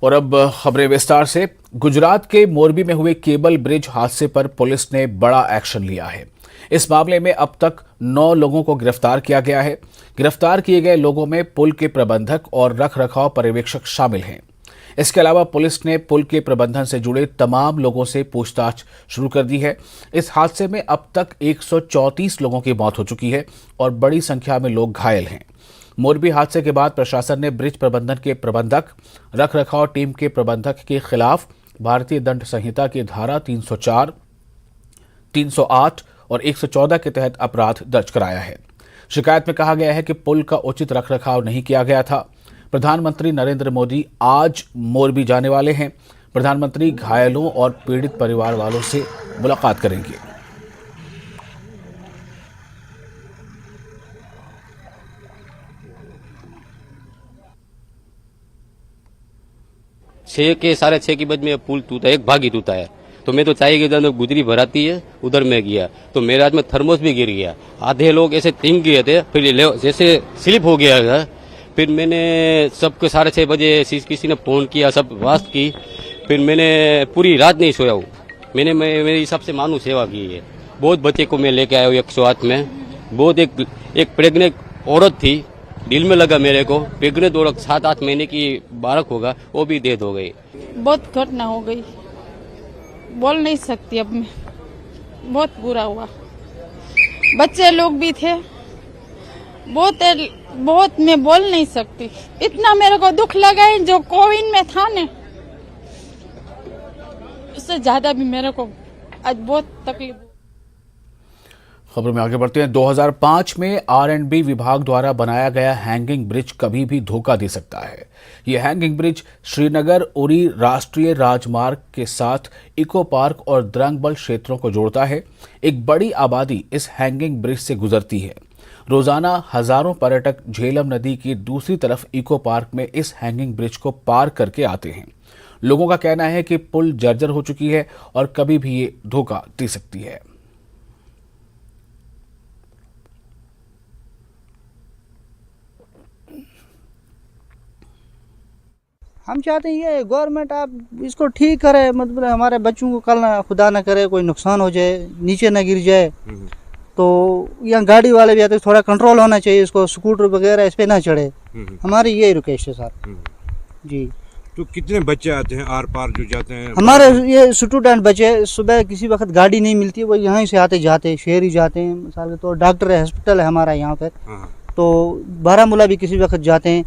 और अब खबरें विस्तार से। गुजरात के मोरबी में हुए केबल ब्रिज हादसे पर पुलिस ने बड़ा एक्शन लिया है। इस मामले में अब तक 9 लोगों को गिरफ्तार किया गया है। गिरफ्तार किए गए लोगों में पुल के प्रबंधक और रखरखाव पर्यवेक्षक शामिल हैं। इसके अलावा पुलिस ने पुल के प्रबंधन से जुड़े तमाम लोगों से पूछताछ शुरू कर दी है। इस हादसे में अब तक 134 लोगों की मौत हो चुकी है और बड़ी संख्या में लोग घायल हैं। मोरबी हादसे के बाद प्रशासन ने ब्रिज प्रबंधन के प्रबंधक, रखरखाव टीम के प्रबंधक के खिलाफ भारतीय दंड संहिता की धारा 304, 308 और 114 के तहत अपराध दर्ज कराया है। शिकायत में कहा गया है कि पुल का उचित रखरखाव नहीं किया गया था। प्रधानमंत्री नरेंद्र मोदी आज मोरबी जाने वाले हैं। प्रधानमंत्री घायलों और पीड़ित परिवार वालों से मुलाकात करेंगे। छः के 6:30 के बज में पुल टूटा, एक भाग ही टूटा है। तो मैं तो चाय के उधर गुजरी भराती है, उधर में गया तो मेरे हाथ में थर्मोस भी गिर गया। आधे लोग ऐसे टिंग गए थे, फिर जैसे स्लिप हो गया था। फिर मैंने सबको 6:30 बजे किसी ने फोन किया, सब वास्त की। फिर मैंने पूरी रात नहीं सोया हूँ। मैंने मेरे हिसाब से मानव सेवा की है। बहुत बच्चे को मैं लेके आया हूँ 108 में। बहुत एक प्रेग्नेंट औरत थी, दिल में लगा मेरे को। प्रेग्नेंट औरत 7-8 महीने की बालक होगा, वो भी डेथ हो गई। बहुत घटना हो गई, बोल नहीं सकती अब मैं। बहुत बुरा हुआ, बच्चे लोग भी थे। बहुत मैं बोल नहीं सकती, इतना मेरे को दुख लगा है। जो कोविड में था ने, उससे ज्यादा भी मेरे को आज बहुत तकलीफ। खबर में आगे बढ़ते हैं। 2005 में R&B विभाग द्वारा बनाया गया हैंगिंग ब्रिज कभी भी धोखा दे सकता है। यह हैंगिंग ब्रिज श्रीनगर उरी राष्ट्रीय राजमार्ग के साथ इको पार्क और द्रंगबल क्षेत्रों को जोड़ता है। एक बड़ी आबादी इस हैंगिंग ब्रिज से गुजरती है। रोजाना हजारों पर्यटक झेलम नदी की दूसरी तरफ इको पार्क में इस हैंगिंग ब्रिज को पार करके आते हैं। लोगों का कहना है कि पुल जर्जर हो चुकी है और कभी भी ये धोखा दे सकती है। हम चाहते हैं ये गवर्नमेंट आप इसको ठीक करे, मतलब हमारे बच्चों को कल ना खुदा ना करे कोई नुकसान हो जाए, नीचे ना गिर जाए। तो यहाँ गाड़ी वाले भी आते, थोड़ा कंट्रोल होना चाहिए इसको, स्कूटर वगैरह इस पे ना चढ़े। हमारी ये रिक्वेस्ट है सर जी। तो कितने बच्चे आते हैं आर पार जो जाते हैं? हमारे ये स्टूडेंट बच्चे, सुबह किसी वक्त गाड़ी नहीं मिलती, वो यहाँ से आते जाते, शहर ही जाते हैं। मिसाल के तो डॉक्टर है, हॉस्पिटल है हमारा यहाँ पर, तो बारामूला भी किसी वक्त जाते हैं।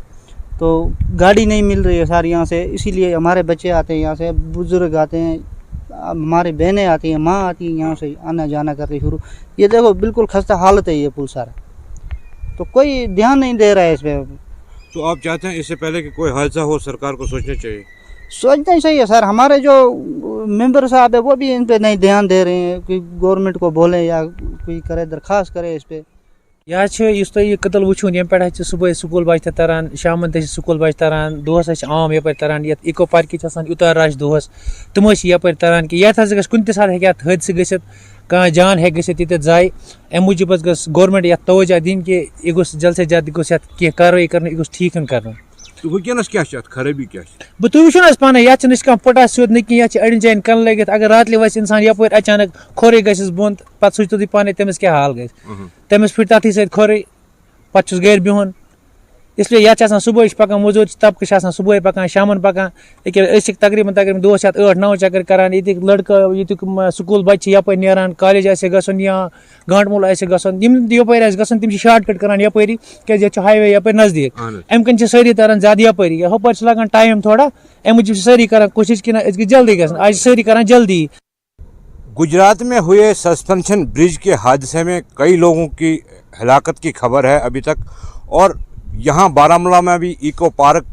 तो गाड़ी नहीं मिल रही है सर यहाँ से, इसीलिए हमारे बच्चे आते हैं यहाँ से, बुजुर्ग आते हैं, हमारी बहनें आती हैं, माँ आती है, यहाँ से आना जाना करके शुरू। ये देखो बिल्कुल खस्ता हालत है ये पुल सर, तो कोई ध्यान नहीं दे रहा है इस पर। तो आप चाहते हैं इससे पहले कि कोई हादसा हो सरकार को सोचना चाहिए? सोचना ही चाहिए सर। हमारे जो मेंबर साहब है वो भी इन पे नहीं ध्यान दे रहे हैं कि गवर्नमेंट को बोले या कोई करे, दरखास्त करे इस पे। यह तुम कतल वुन ये पे सुबह स्कूल बच्चे तरान, शाम स्कूल बच्चे तरान, दोस आम यप तरान, ये इको पार्क यूत रश दोस तम यप तरान कि ये कुन सात हे हादसे गि कह जान हे गि जाय। अम मूजूब गवर्नमेंट ये तवज्जो दिन कि यह जल्द से जल्द कह कार्रवाई कर, यह ठीक कर। वनस क्या खराबी क्या? तुम वो पान ये कह पटा सोद न कि अड़न जान कन लगित। अगर रात वस इंसान यप अचानक खोरे गस बोन, पे सोचो तुम पाने तमिस क्या हाल ग, तमिस फिर तथी सत खोरे, पे गर बिहन। इसलिए ये सुबह पकान मजूर तबक सुबह पकान, शाम पकान। तकरीबन दोस 8-9 चक्कर करान। ये लड़का ये स्कूल बच्चे यप नान, कॉलेज गसन या गांठमूल गसन, यपर गसन तम शार्टकट करान यपरी, क्या हाईवे यप नजदीक। अम कन सारी तरान ज्यादा यपरी, हपर लगान टाइम थोड़ा, अम मूजूब सारी करान कोशिश कि जल्दी गसन। आज सारी करान जल्दी। गुजरात में हुए सस्पेंशन ब्रिज के हादसे में कई लोगों की हलाकत की खबर है अभी तक। और यहाँ बारामूला में भी इको पार्क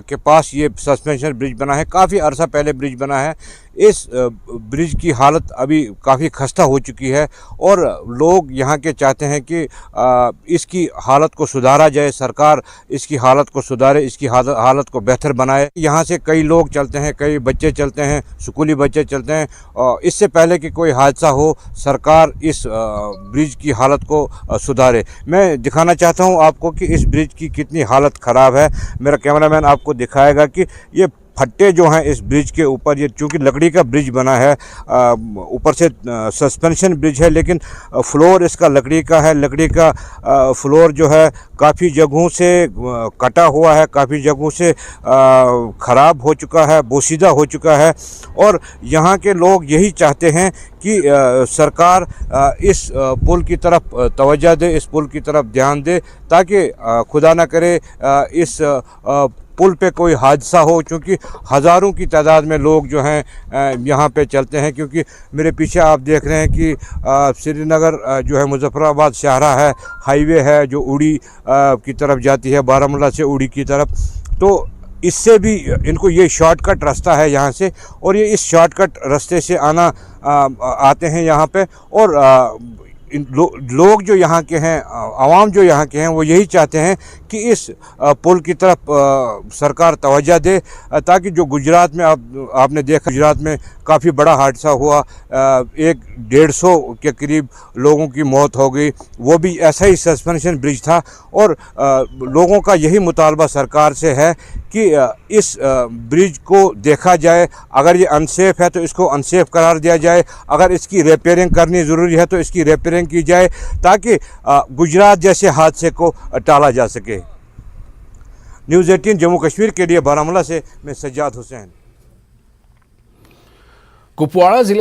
के पास ये सस्पेंशन ब्रिज बना है, काफ़ी अरसा पहले ब्रिज बना है। इस ब्रिज की हालत अभी काफ़ी खस्ता हो चुकी है और लोग यहाँ के चाहते हैं कि इसकी हालत को सुधारा जाए, सरकार इसकी हालत को सुधारे, इसकी हालत को बेहतर बनाए। यहाँ से कई लोग चलते हैं, कई बच्चे चलते हैं, स्कूली बच्चे चलते हैं। इससे पहले कि कोई हादसा हो, सरकार इस ब्रिज की हालत को सुधारे। मैं दिखाना चाहता हूँ आपको कि इस ब्रिज की कितनी हालत ख़राब है। मेरा कैमरामैन आपको दिखाएगा कि ये फट्टे जो हैं इस ब्रिज के ऊपर, ये चूँकि लकड़ी का ब्रिज बना है, ऊपर से सस्पेंशन ब्रिज है, लेकिन फ्लोर इसका लकड़ी का है। लकड़ी का फ्लोर जो है काफ़ी जगहों से कटा हुआ है, काफ़ी जगहों से ख़राब हो चुका है, बोसीदा हो चुका है। और यहाँ के लोग यही चाहते हैं कि सरकार इस पुल की तरफ तवज्जो दे, इस पुल की तरफ ध्यान दे, ताकि खुदा न करे इस पुल पे कोई हादसा हो, क्योंकि हज़ारों की तादाद में लोग जो हैं यहाँ पे चलते हैं। क्योंकि मेरे पीछे आप देख रहे हैं कि श्रीनगर जो है मुजफ्फराबाद शाहरा है, हाईवे है जो उड़ी की तरफ जाती है, बारामूला से उड़ी की तरफ। तो इससे भी इनको ये शॉर्टकट रास्ता है यहाँ से, और ये इस शॉर्टकट रास्ते से आते हैं यहाँ पे। और लोग जो यहाँ के हैं, आवाम जो यहाँ के हैं, वो यही चाहते हैं कि इस पुल की तरफ सरकार तवज्जो दे, ताकि जो गुजरात में आपने देखा, गुजरात में काफ़ी बड़ा हादसा हुआ, 150 के करीब लोगों की मौत हो गई, वो भी ऐसा ही सस्पेंशन ब्रिज था। और लोगों का यही मुतालबा सरकार से है कि इस ब्रिज को देखा जाए, अगर ये अनसेफ है तो इसको अनसेफ करार दिया जाए, अगर इसकी रिपेयरिंग करनी ज़रूरी है तो इसकी रिपेयरिंग की जाए, ताकि गुजरात जैसे हादसे को टाला जा सके। न्यूज़ 18 जम्मू कश्मीर के लिए बारामूला से मैं सज्जाद हुसैन। कुपवाड़ा जिले